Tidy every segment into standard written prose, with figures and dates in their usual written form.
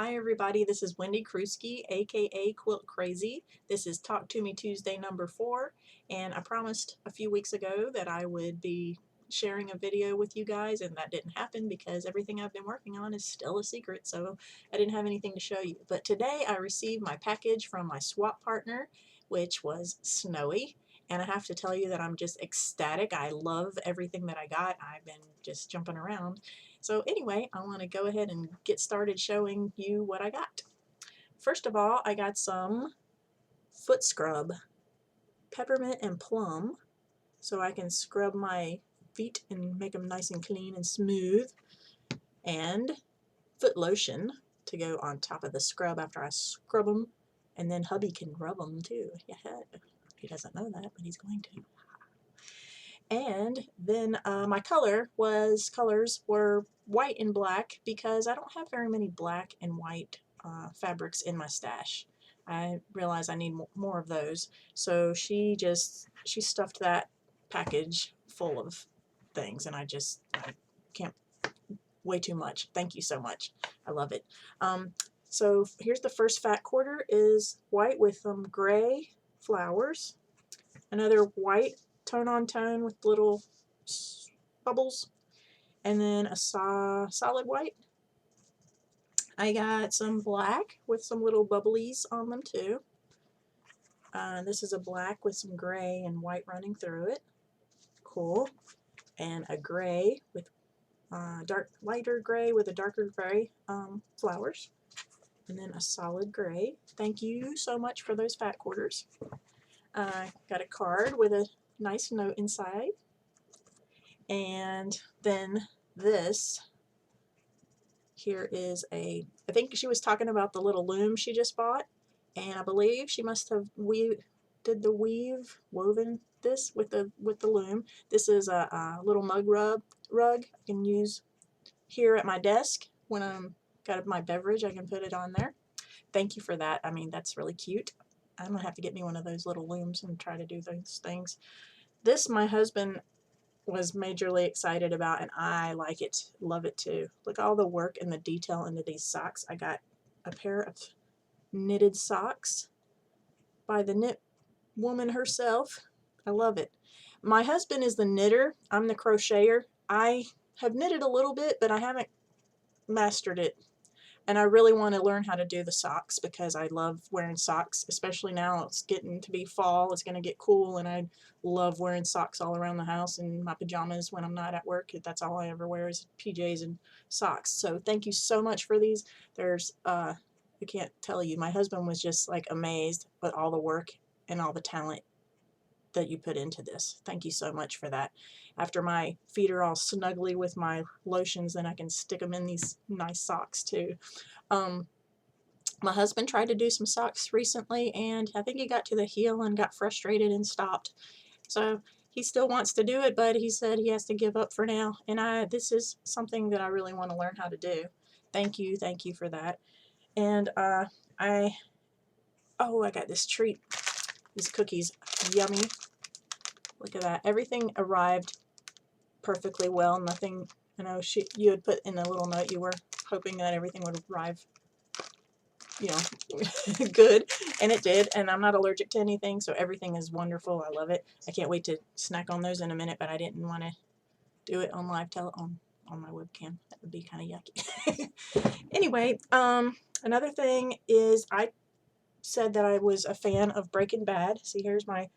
Hi everybody, this is Wendy Kruski, aka Quilt Crazy. This is Talk to Me Tuesday number 4, and I promised a few weeks ago that I would be sharing a video with you guys, and that didn't happen because everything I've been working on is still a secret, so I didn't have anything to show you. But today I received my package from my swap partner, which was Snowy, and I have to tell you that I'm just ecstatic. I love everything that I got. I've been just jumping around. So anyway, I want to go ahead and get started showing you what I got. First of all, I got some foot scrub, peppermint and plum, so I can scrub my feet and make them nice and clean and smooth, and foot lotion to go on top of the scrub after I scrub them, and then hubby can rub them too. Yeah, he doesn't know that, but he's going to. And then my colors were white and black because I don't have very many black and white fabrics in my stash. I realize I need more of those. So she stuffed that package full of things, and I can't, way too much. Thank you so much. I love it. So here's the first fat quarter is white with some gray flowers. Another white tone on tone with little bubbles, and then a solid white. I got some black with some little bubblies on them too. This is a black with some gray and white running through it. Cool. And a gray with lighter gray with a darker gray flowers. And then a solid gray. Thank you so much for those fat quarters. Got a card with a nice note inside. And then this here is I think she was talking about the little loom she just bought, and I believe she must have woven this with the loom. This is a little mug rug I can use here at my desk when I'm got my beverage. I can put it on there. Thank you for that. I mean, that's really cute. I'm gonna have to get me one of those little looms and try to do those things. This my husband was majorly excited about, and I like it, love it too. Look at all the work and the detail into these socks. I got a pair of knitted socks by the knit woman herself. I love it. My husband is the knitter. I'm the crocheter. I have knitted a little bit, but I haven't mastered it. And I really want to learn how to do the socks because I love wearing socks, especially now it's getting to be fall. It's going to get cool, and I love wearing socks all around the house and my pajamas when I'm not at work. That's all I ever wear is PJs and socks. So thank you so much for these. There's, I can't tell you, my husband was just like amazed with all the work and all the talent that you put into this. Thank you so much for that. After my feet are all snuggly with my lotions, then I can stick them in these nice socks too. My husband tried to do some socks recently, and I think he got to the heel and got frustrated and stopped. So he still wants to do it, but he said he has to give up for now. And this is something that I really want to learn how to do. Thank you for that. And I got this treat. These cookies, yummy. Look at that. Everything arrived perfectly well. Nothing, you had put in a little note you were hoping that everything would arrive, good, and it did. And I'm not allergic to anything, so everything is wonderful. I love it. I can't wait to snack on those in a minute, but I didn't want to do it on live on my webcam. That would be kind of yucky. Anyway, another thing is I said that I was a fan of Breaking Bad. See, here's my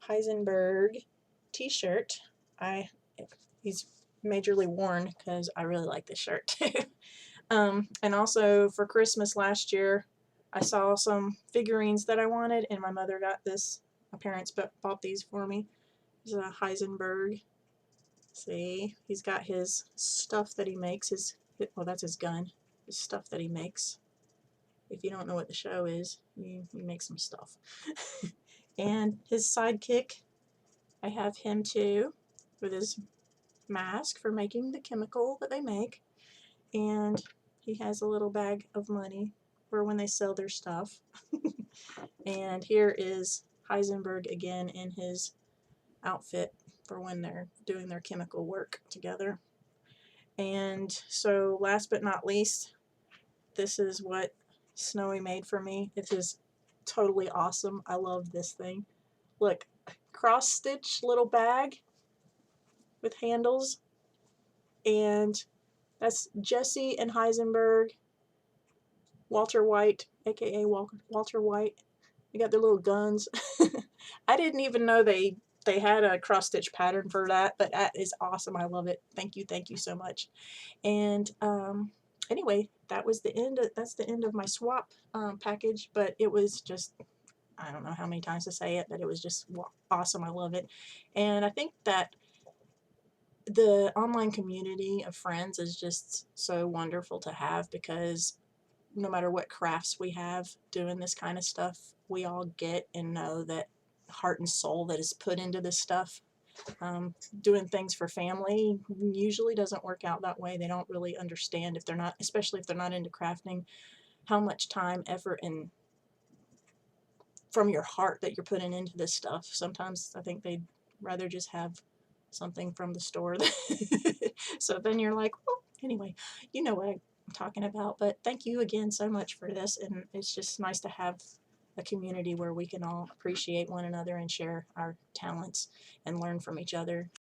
Heisenberg t-shirt. He's majorly worn because I really like this shirt too. And also for Christmas last year, I saw some figurines that I wanted, and my mother got this. My parents bought these for me. This is a Heisenberg. See, he's got his stuff that he makes. Well, that's his gun. His stuff that he makes. If you don't know what the show is, he makes some stuff. And his sidekick, I have him too, with his mask for making the chemical that they make. And he has a little bag of money for when they sell their stuff. And here is Heisenberg again in his outfit for when they're doing their chemical work together. And so last but not least, this is what Snowy made for me. It is totally awesome. I love this thing. Look, cross stitch little bag with handles, and that's Jesse and Heisenberg, Walter White, aka Walter White. They got their little guns. I didn't even know they had a cross stitch pattern for that, but that is awesome. I love it. Thank you so much. And anyway, that was the end. That's the end of my swap package. But it was just, I don't know how many times to say it, but it was just awesome. I love it, and I think that the online community of friends is just so wonderful to have, because no matter what crafts we have doing this kind of stuff, we all get and know that heart and soul that is put into this stuff. Doing things for family usually doesn't work out that way. They don't really understand, if they're not, especially if they're not into crafting, how much time, effort, and from your heart that you're putting into this stuff. Sometimes I think they'd rather just have something from the store. So then you're like, well, anyway, you know what I'm talking about. But thank you again so much for this, and it's just nice to have a community where we can all appreciate one another and share our talents and learn from each other.